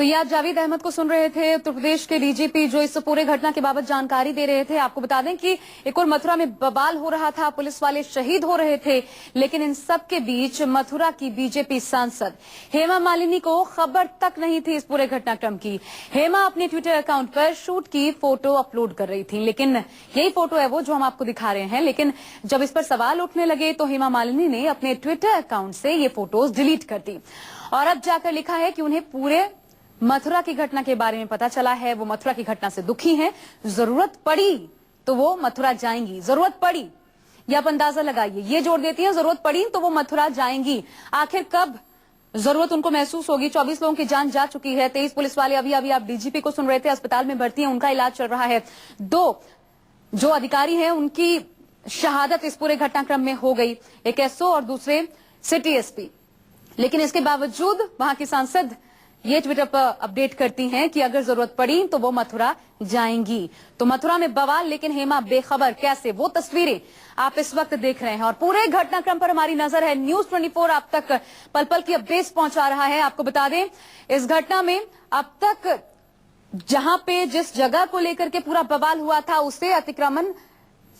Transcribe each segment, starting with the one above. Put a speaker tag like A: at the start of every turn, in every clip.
A: तो ये आप जावेद अहमद को सुन रहे थे, उत्तर प्रदेश के डीजीपी, जो इस पूरे घटना के बाबत जानकारी दे रहे थे। आपको बता दें कि एक और मथुरा में बवाल हो रहा था, पुलिस वाले शहीद हो रहे थे, लेकिन इन सब के बीच मथुरा की बीजेपी सांसद हेमा मालिनी को खबर तक नहीं थी इस पूरे घटनाक्रम की। हेमा अपने ट्विटर अकाउंट पर शूट की फोटो अपलोड कर रही थी, लेकिन यही फोटो है वो जो हम आपको दिखा रहे हैं। लेकिन जब इस पर सवाल उठने लगे तो हेमा मालिनी ने अपने ट्विटर अकाउंट से ये फोटोज डिलीट कर दी और अब जाकर लिखा है कि उन्हें पूरे मथुरा की घटना के बारे में पता चला है। वो मथुरा की घटना से दुखी हैं, जरूरत पड़ी तो वो मथुरा जाएंगी। जरूरत पड़ी, ये आप अंदाजा लगाइए, ये जोड़ देती हैं, जरूरत पड़ी तो वो मथुरा जाएंगी। आखिर कब जरूरत उनको महसूस होगी? 24 लोगों की जान जा चुकी है, 23 पुलिस वाले अभी आप डीजीपी को सुन रहे थे, अस्पताल में भर्ती हैं, उनका इलाज चल रहा है। 2 जो अधिकारी हैं उनकी शहादत इस पूरे घटनाक्रम में हो गई, एक एसओ और दूसरे सिटी एसपी। लेकिन इसके बावजूद वहां की सांसद ये ट्विटर पर अपडेट करती हैं कि अगर जरूरत पड़ी तो वो मथुरा जाएंगी। तो मथुरा में बवाल, लेकिन हेमा बेखबर। कैसे? वो तस्वीरें आप इस वक्त देख रहे हैं और पूरे घटनाक्रम पर हमारी नजर है। न्यूज 24 आप तक पल पल की अपडेट्स पहुंचा रहा है। आपको बता दें, इस घटना में अब तक जहां पे जिस जगह को लेकर के पूरा बवाल हुआ था उसे अतिक्रमण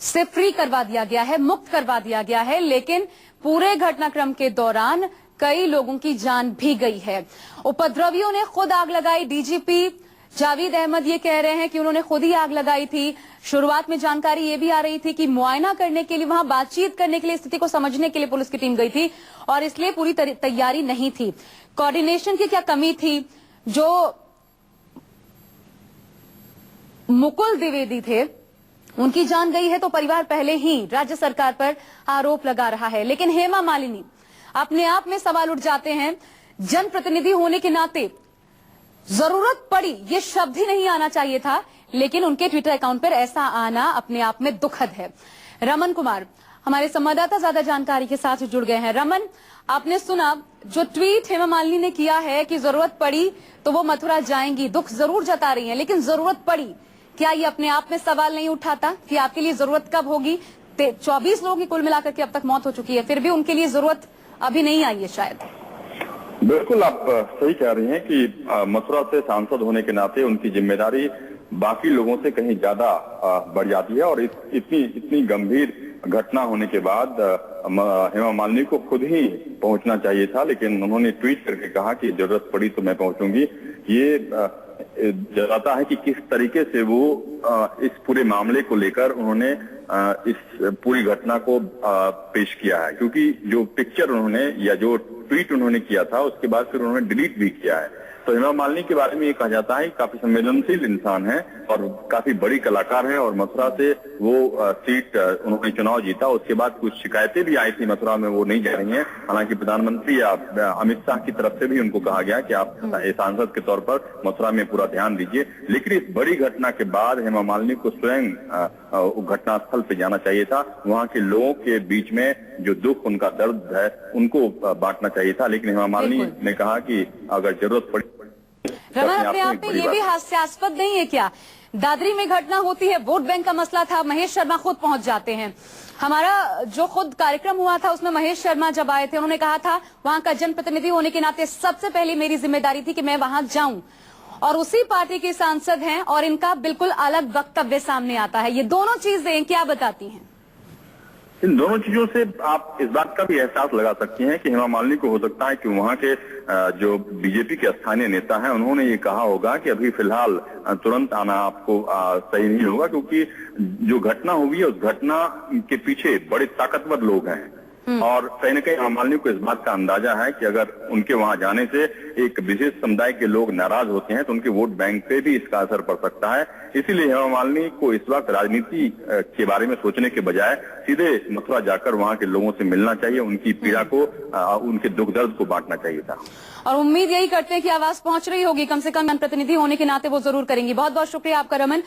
A: से फ्री करवा दिया गया है, मुक्त करवा दिया गया है, लेकिन पूरे घटनाक्रम के दौरान कई लोगों की जान भी गई है। उपद्रवियों ने खुद आग लगाई। डीजीपी जावेद अहमद ये कह रहे हैं कि उन्होंने खुद ही आग लगाई थी। शुरुआत में जानकारी ये भी आ रही थी कि मुआयना करने के लिए, वहां बातचीत करने के लिए, स्थिति को समझने के लिए पुलिस की टीम गई थी और इसलिए पूरी तैयारी नहीं थी। कोऑर्डिनेशन की क्या कमी थी? जो मुकुल द्विवेदी थे उनकी जान गई है तो परिवार पहले ही राज्य सरकार पर आरोप लगा रहा है। लेकिन हेमा मालिनी अपने आप में सवाल उठ जाते हैं। जनप्रतिनिधि होने के नाते जरूरत पड़ी ये शब्द ही नहीं आना चाहिए था, लेकिन उनके ट्विटर अकाउंट पर ऐसा आना अपने आप में दुखद है। रमन कुमार हमारे संवाददाता ज्यादा जानकारी के साथ जुड़ गए हैं। रमन, आपने सुना जो ट्वीट हेमा मालिनी ने किया है कि जरूरत पड़ी तो वो मथुरा जाएंगी, दुख जरूर जता रही है, लेकिन जरूरत पड़ी, क्या ये अपने आप में सवाल नहीं उठाता कि आपके लिए जरूरत कब होगी? 24 लोगों की कुल मिलाकर के अब तक मौत हो चुकी है, फिर भी उनके लिए जरूरत अभी नहीं आई है शायद।
B: बिल्कुल, आप सही कह रही हैं कि मथुरा से सांसद होने के नाते उनकी जिम्मेदारी बाकी लोगों से कहीं ज्यादा बढ़ जाती है और इतनी गंभीर घटना होने के बाद हेमा मालिनी को खुद ही पहुंचना चाहिए था, लेकिन उन्होंने ट्वीट करके कहा कि जरूरत पड़ी तो मैं पहुंचूंगी। ये जताता है कि किस तरीके से वो इस पूरे मामले को लेकर उन्होंने इस पूरी घटना को पेश किया है, क्योंकि जो पिक्चर उन्होंने या जो ट्वीट उन्होंने किया था उसके बाद फिर उन्होंने डिलीट भी किया है। तो हेमा मालिनी के बारे में ये कहा जाता है काफी संवेदनशील इंसान है और काफी बड़ी कलाकार है और मथुरा से वो सीट उन्होंने चुनाव जीता। उसके बाद कुछ शिकायतें भी आई थी मथुरा में, वो नहीं जा रही हैं। हालांकि प्रधानमंत्री या अमित शाह की तरफ से भी उनको कहा गया कि आप सांसद के तौर पर मथुरा में पूरा ध्यान दीजिए। लेकिन इस बड़ी घटना के बाद हेमा मालिनी को स्वयं घटनास्थल पे जाना चाहिए था। वहां के लोगों के बीच में जो दुख, उनका दर्द है, उनको बांटना चाहिए था। लेकिन हेमा मालिनी ने कहा कि अगर जरूरत पड़ी।
A: रमन, अपने आप में ये भी हास्यास्पद नहीं है क्या? दादरी में घटना होती है, वोट बैंक का मसला था, महेश शर्मा खुद पहुंच जाते हैं। हमारा जो खुद कार्यक्रम हुआ था उसमें महेश शर्मा जब आए थे उन्होंने कहा था वहां का जनप्रतिनिधि होने के नाते सबसे पहले मेरी जिम्मेदारी थी कि मैं वहां जाऊं, और उसी पार्टी के सांसद हैं और इनका बिल्कुल अलग वक्तव्य सामने आता है। ये दोनों चीजें क्या बताती हैं?
B: इन दोनों चीजों से आप इस बात का भी एहसास लगा सकती हैं कि हेमा मालिनी को हो सकता है कि वहां के जो बीजेपी के स्थानीय नेता हैं उन्होंने ये कहा होगा कि अभी फिलहाल तुरंत आना आपको सही नहीं होगा, क्योंकि जो घटना हुई है उस घटना के पीछे बड़े ताकतवर लोग हैं और कहीं न कहीं हेमा मालिनी को इस बात का अंदाजा है कि अगर उनके वहां जाने से एक विशेष समुदाय के लोग नाराज होते हैं तो उनके वोट बैंक पे भी इसका असर पड़ सकता है। इसीलिए हेमा मालिनी को इस वक्त राजनीति के बारे में सोचने के बजाय सीधे मथुरा जाकर वहां के लोगों से मिलना चाहिए, उनकी पीड़ा को, उनके दुख दर्द को बांटना चाहिए था।
A: और उम्मीद यही करते हैं कि आवाज पहुंच रही होगी, कम से कम जनप्रतिनिधि होने के नाते वो जरूर करेंगी। बहुत बहुत शुक्रिया आपका रमन।